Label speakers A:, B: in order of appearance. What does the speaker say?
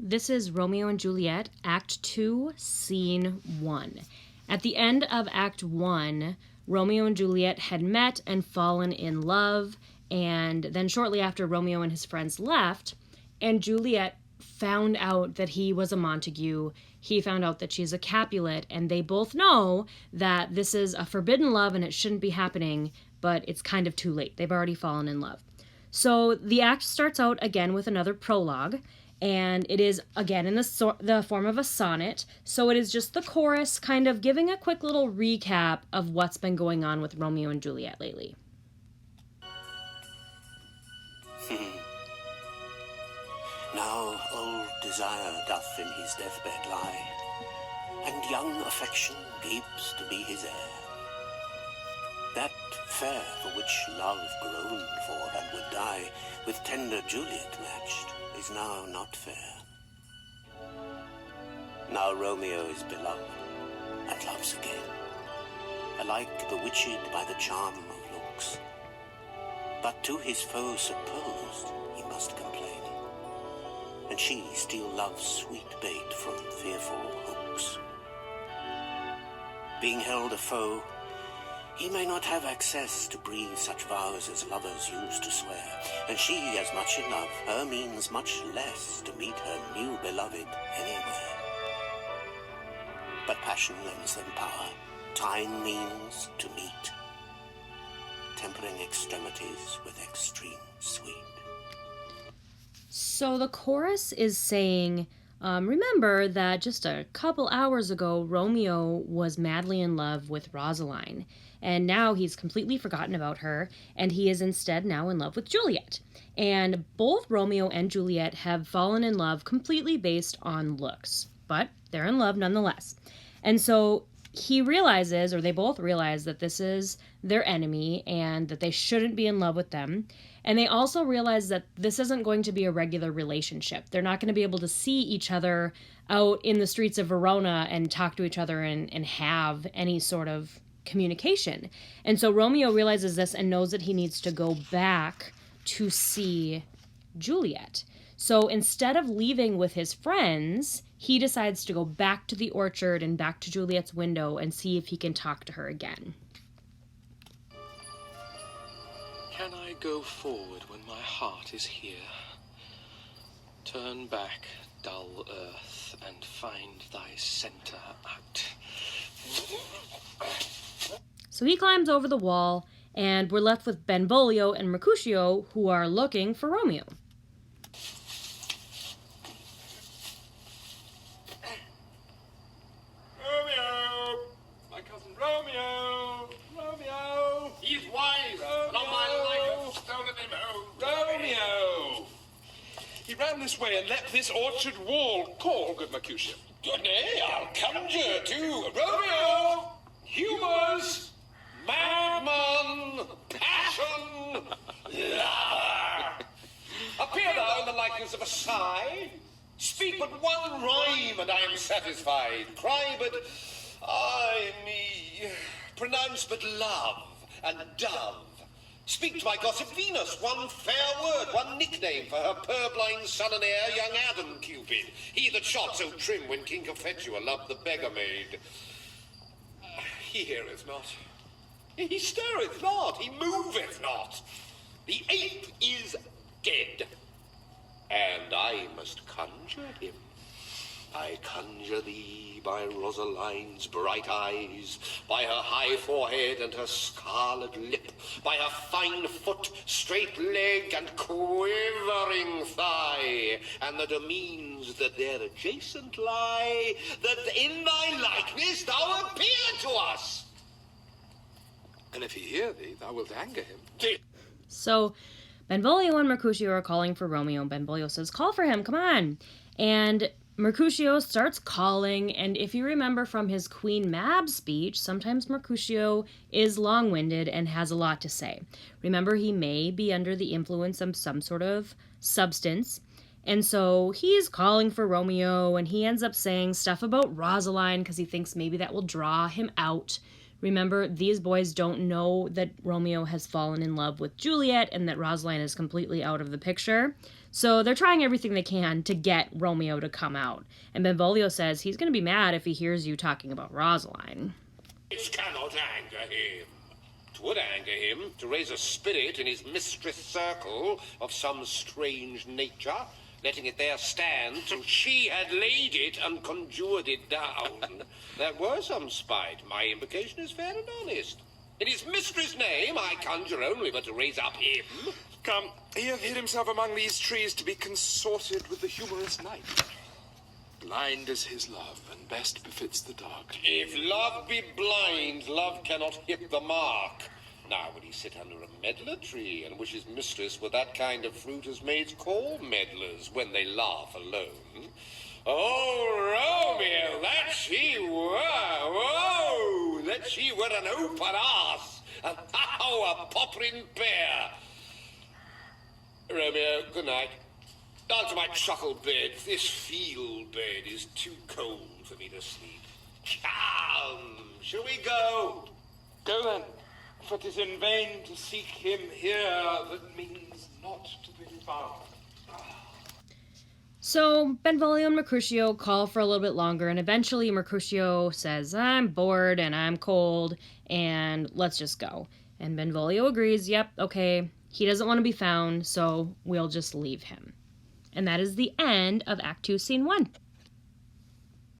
A: This is Romeo and Juliet, Act 2, Scene 1. At the end of Act 1, Romeo and Juliet had met and fallen in love, and then shortly after Romeo and his friends left, and Juliet found out that he was a Montague, he found out that she's a Capulet, and they both know that this is a forbidden love and it shouldn't be happening, but it's kind of too late. They've already fallen in love. So the act starts out again with another prologue, and it is, again, in the form of a sonnet, so it is just the chorus kind of giving a quick little recap of what's been going on with Romeo and Juliet lately.
B: Now old desire doth in his deathbed lie, and young affection gapes to be his heir. That fair for which love groaned for and would die, with tender Juliet matched, is now not fair. Now Romeo is beloved, and loves again, alike bewitched by the charm of looks. But to his foe supposed he must complain, and she still loves sweet bait from fearful hooks. Being held a foe, he may not have access to breathe such vows as lovers used to swear, and she as much in love, her means much less to meet her new beloved anywhere. But passion lends them power, time means to meet, tempering extremities with extreme sweet.
A: So the chorus is saying, remember that just a couple hours ago, Romeo was madly in love with Rosaline, and now he's completely forgotten about her, and he is instead now in love with Juliet. And both Romeo and Juliet have fallen in love completely based on looks, but they're in love nonetheless. And so he realizes, or they both realize, that this is their enemy and that they shouldn't be in love with them. And they also realize that this isn't going to be a regular relationship. They're not going to be able to see each other out in the streets of Verona and talk to each other and have any sort of communication. And so Romeo realizes this and knows that he needs to go back to see Juliet. So instead of leaving with his friends, he decides to go back to the orchard and back to Juliet's window and see if he can talk to her again.
C: Can I go forward when my heart is here? Turn back, dull earth, and find thy center out.
A: So he climbs over the wall, and we're left with Benvolio and Mercutio, who are looking for Romeo.
D: Romeo! My cousin Romeo! Romeo!
E: He's wise, and on my life I've stolen him home.
D: Romeo! He ran this way and leapt this orchard wall. Call, good Mercutio.
E: Good day, I'll conjure too.
D: Romeo! Humors! Madman! Passion!
E: Lover!
D: Appear thou in the likeness of a sigh.
E: Speak but one rhyme, and I am satisfied. Cry but, ay me, pronounce but love and dove. Speak to my gossip Venus one fair word, one nickname for her purblind son and heir, young Adam Cupid. He that shot so trim when King Cophetua loved the beggar maid. He heareth not. He stirreth not. He moveth not. The ape is dead. And I must conjure him. I conjure thee by Rosaline's bright eyes, by her high forehead and her scarlet lip, by her fine foot, straight leg, and quivering thigh, and the domains that there adjacent lie, that in thy likeness thou appear to us.
D: And if he hear thee, thou wilt anger him.
A: So Benvolio and Mercutio are calling for Romeo, and Benvolio says, call for him, come on. And Mercutio starts calling, and if you remember from his Queen Mab speech, sometimes Mercutio is long-winded and has a lot to say. Remember, he may be under the influence of some sort of substance, and so he's calling for Romeo, and he ends up saying stuff about Rosaline because he thinks maybe that will draw him out. Remember, these boys don't know that Romeo has fallen in love with Juliet and that Rosaline is completely out of the picture. So they're trying everything they can to get Romeo to come out. And Benvolio says he's going to be mad if he hears you talking about Rosaline.
E: It cannot anger him. It would anger him to raise a spirit in his mistress' circle of some strange nature, letting it there stand till she had laid it and conjured it down. That were some spite. My implication is fair and honest. In his mistress' name, I conjure only but to raise up him.
D: Come, he hath hid himself among these trees to be consorted with the humorous knight. Blind is his love, and best befits the dark.
E: If love be blind, love cannot hit the mark. Now would he sit under a medlar tree and wish his mistress were that kind of fruit as maids call medlars when they laugh alone? Oh, Romeo, that she were, whoa, that she were an open ass, and how a poppering pear. Romeo, good night. Down to my truckle bed. This field bed is too cold for me to sleep. Come, shall we go?
D: Go then, for 'tis in vain to seek him here that means not to be found.
A: So Benvolio and Mercutio call for a little bit longer, and eventually Mercutio says, I'm bored and I'm cold, and let's just go. And Benvolio agrees, yep, okay, he doesn't want to be found, so we'll just leave him. And that is the end of Act 2, Scene 1.